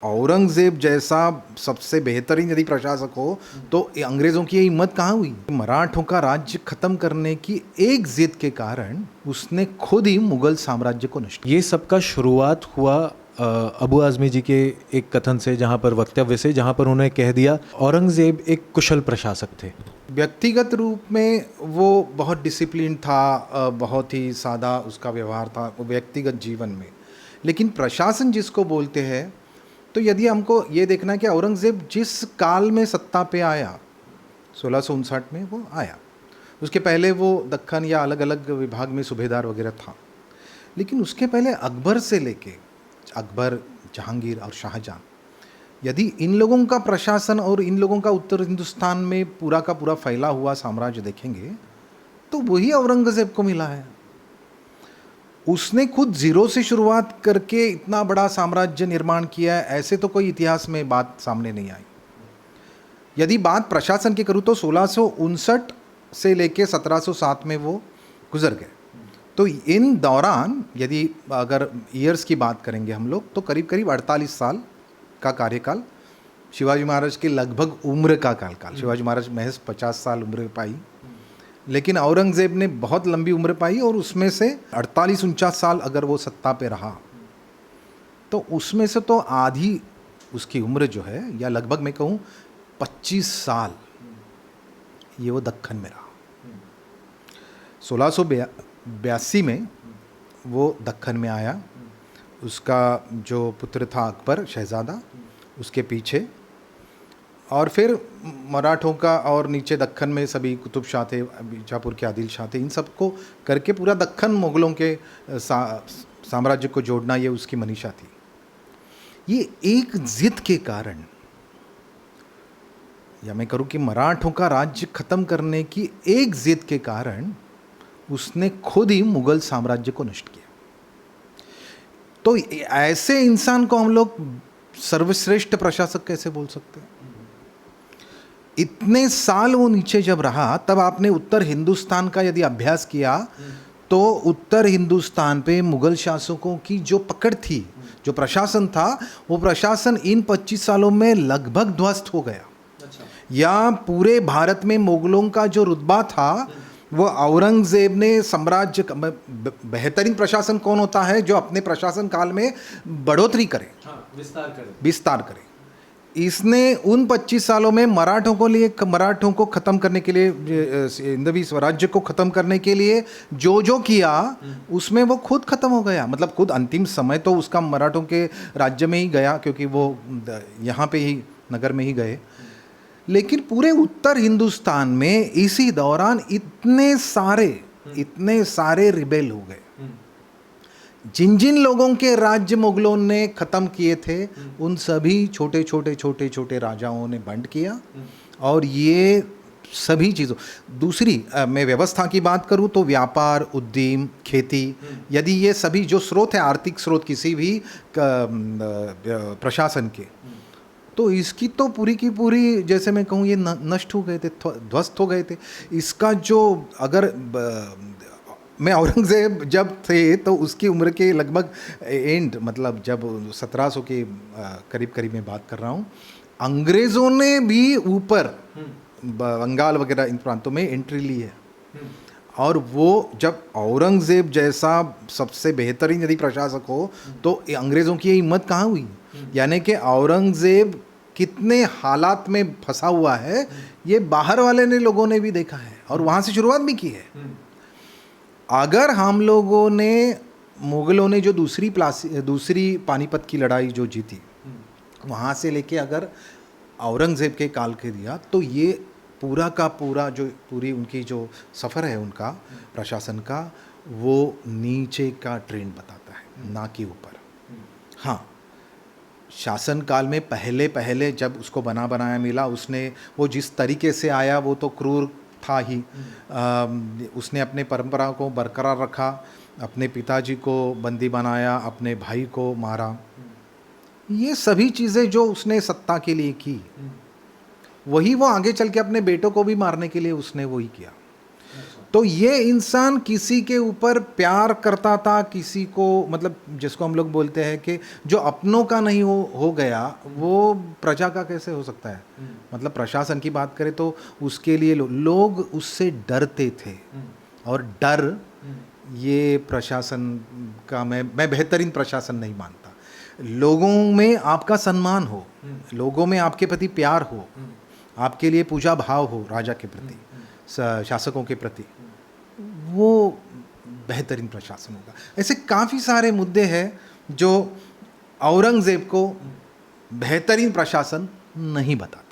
औरंगजेब जैसा सबसे बेहतरीन यदि प्रशासक हो तो ये अंग्रेजों की ये हिम्मत कहाँ हुई। मराठों का राज्य खत्म करने की एक जिद के कारण उसने खुद ही मुगल साम्राज्य को नष्ट। ये सबका शुरुआत हुआ अबू आज़मी जी के एक कथन से, जहाँ पर वक्तव्य से, जहाँ पर उन्होंने कह दिया औरंगज़ेब एक कुशल प्रशासक थे। व्यक्तिगत रूप में वो बहुत डिसिप्लिन था, बहुत ही सादा उसका व्यवहार था वो व्यक्तिगत जीवन में। लेकिन प्रशासन जिसको बोलते हैं, तो यदि हमको ये देखना है कि औरंगज़ेब जिस काल में सत्ता पे आया 1659 में वो आया, उसके पहले वो दक्कन या अलग अलग विभाग में सूबेदार वगैरह था। लेकिन उसके पहले अकबर से लेके अकबर, जहांगीर और शाहजहां, यदि इन लोगों का प्रशासन और इन लोगों का उत्तर हिंदुस्तान में पूरा का पूरा फैला हुआ साम्राज्य देखेंगे तो वही औरंगज़ेब को मिला है। उसने खुद जीरो से शुरुआत करके इतना बड़ा साम्राज्य निर्माण किया है, ऐसे तो कोई इतिहास में बात सामने नहीं आई। यदि बात प्रशासन की करूँ तो 1659 से लेके 1707 में वो गुजर गए। तो इन दौरान यदि अगर ईयर्स की बात करेंगे हम लोग तो करीब करीब 48 साल का कार्यकाल शिवाजी महाराज के लगभग उम्र का काल। शिवाजी महाराज महज 50 साल उम्र पाई, लेकिन औरंगज़ेब ने बहुत लंबी उम्र पाई और उसमें से 48-49 साल अगर वो सत्ता पे रहा तो उसमें से तो आधी उसकी उम्र जो है, या लगभग मैं कहूँ 25 साल, ये वो दक्कन में रहा। 1682 में वो दक्कन में आया। उसका जो पुत्र था अकबर शहज़ादा, उसके पीछे, और फिर मराठों का और नीचे दक्कन में सभी कुतुब शाह थे, बीजापुर के आदिल शाह थे, इन सबको करके पूरा दक्कन मुग़लों के साम्राज्य को जोड़ना ये उसकी मनीषा थी। ये एक जिद के कारण, या मैं करूँ कि मराठों का राज्य ख़त्म करने की एक जिद के कारण उसने खुद ही मुग़ल साम्राज्य को नष्ट किया। तो ऐसे इंसान को हम लोग सर्वश्रेष्ठ प्रशासक कैसे बोल सकते हैं? इतने साल वो नीचे जब रहा, तब आपने उत्तर हिंदुस्तान का यदि अभ्यास किया तो उत्तर हिंदुस्तान पे मुगल शासकों की जो पकड़ थी, जो प्रशासन था, वो प्रशासन इन 25 सालों में लगभग ध्वस्त हो गया। या पूरे भारत में मुगलों का जो रुतबा था वो औरंगज़ेब ने साम्राज्य, बेहतरीन प्रशासन कौन होता है जो अपने प्रशासन काल में बढ़ोतरी करे, विस्तार करे। इसने उन 25 सालों में मराठों को ख़त्म करने के लिए, हिंदवी स्वराज्य को ख़त्म करने के लिए जो किया, उसमें वो खुद ख़त्म हो गया। मतलब खुद अंतिम समय तो उसका मराठों के राज्य में ही गया, क्योंकि वो यहाँ पे ही नगर में ही गए। लेकिन पूरे उत्तर हिंदुस्तान में इसी दौरान इतने सारे रिबेल हो गए। जिन जिन लोगों के राज्य मुगलों ने ख़त्म किए थे, उन सभी छोटे छोटे राजाओं ने बंट किया। और ये सभी चीज़ों, दूसरी मैं व्यवस्था की बात करूँ तो व्यापार, उद्यम, खेती, यदि ये सभी जो स्रोत है, आर्थिक स्रोत किसी भी प्रशासन के, तो इसकी तो पूरी की पूरी, जैसे मैं कहूँ, ये नष्ट हो गए थे, ध्वस्त हो गए थे। इसका जो, अगर मैं औरंगज़ेब जब थे तो उसकी उम्र के लगभग एंड, मतलब जब 1700 के करीब में बात कर रहा हूँ, अंग्रेज़ों ने भी ऊपर बंगाल वगैरह इन प्रांतों में एंट्री ली है। और वो जब औरंगज़ेब जैसा सबसे बेहतरीन यदि प्रशासक हो तो अंग्रेज़ों की ये हिम्मत कहाँ हुई। यानी कि औरंगज़ेब कितने हालात में फंसा हुआ है, ये बाहर वाले ने लोगों ने भी देखा है और वहाँ से शुरुआत भी की है। अगर हम लोगों ने, मुग़लों ने जो दूसरी पानीपत की लड़ाई जो जीती, वहाँ से लेके अगर औरंगज़ेब के काल के दिया, तो ये पूरा का पूरा जो पूरी उनकी जो सफ़र है उनका प्रशासन का, वो नीचे का ट्रेंड बताता है, ना कि ऊपर। हाँ, शासन काल में पहले जब उसको बनाया मिला, उसने वो जिस तरीके से आया वो तो क्रूर था ही। उसने अपने परंपरा को बरकरार रखा, अपने पिताजी को बंदी बनाया, अपने भाई को मारा, ये सभी चीज़ें जो उसने सत्ता के लिए की, वही वो आगे चल के अपने बेटों को भी मारने के लिए उसने वही किया। तो ये इंसान किसी के ऊपर प्यार करता था, किसी को मतलब जिसको हम लोग बोलते हैं कि जो अपनों का नहीं हो गया वो प्रजा का कैसे हो सकता है। मतलब प्रशासन की बात करें तो उसके लिए लोग उससे डरते थे, और डर ये प्रशासन का मैं बेहतरीन प्रशासन नहीं मानता। लोगों में आपका सम्मान हो, लोगों में आपके प्रति प्यार हो, आपके लिए पूजा भाव हो राजा के प्रति, शासकों के प्रति, वो बेहतरीन प्रशासन होगा। ऐसे काफ़ी सारे मुद्दे हैं जो औरंगज़ेब को बेहतरीन प्रशासन नहीं बताते।